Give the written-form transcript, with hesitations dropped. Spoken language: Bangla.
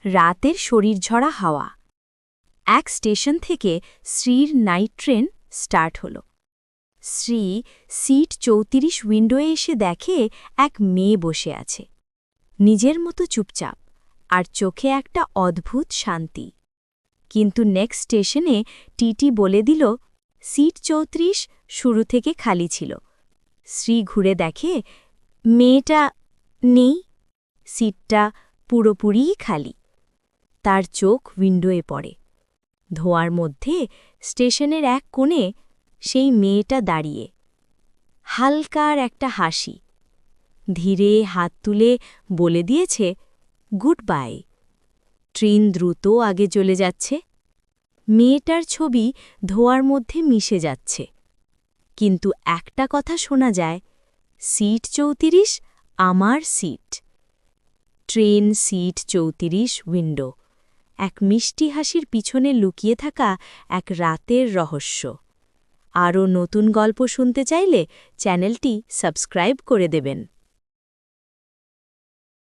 রাতের শরীরঝরা হাওয়া। এক স্টেশন থেকে শ্রীর নাইট ট্রেন স্টার্ট হল। শ্রী সিট ৩৪ উইন্ডোয়ে এসে দেখে এক মেয়ে বসে আছে, নিজের মতো চুপচাপ, আর চোখে একটা অদ্ভুত শান্তি। কিন্তু নেক্সট স্টেশনে টিটি বলে দিল, সিট ৩৪ শুরু থেকে খালি ছিল। শ্রী ঘুরে দেখে মেয়েটা নেই, সিটটা পুরোপুরিই খালি। তার চোখ উইন্ডোয়ে পড়ে। ধোঁয়ার মধ্যে স্টেশনের এক কোণে সেই মেয়েটা দাঁড়িয়ে, হালকার একটা হাসি, ধীরে হাত তুলে বলে দিয়েছে গুড বাই। ট্রেন দ্রুত আগে চলে যাচ্ছে। মেয়েটার ছবি ধোঁয়ার মধ্যে মিশে যাচ্ছে, কিন্তু একটা কথা শোনা যায়, সিট ৩৪ আমার সিট। ট্রেন সিট ৩৪ উইন্ডো, এক মিষ্টি হাসির পিছনে লুকিয়ে থাকা এক রাতের রহস্য। আরও নতুন গল্প শুনতে চাইলে চ্যানেলটি সাবস্ক্রাইব করে দেবেন।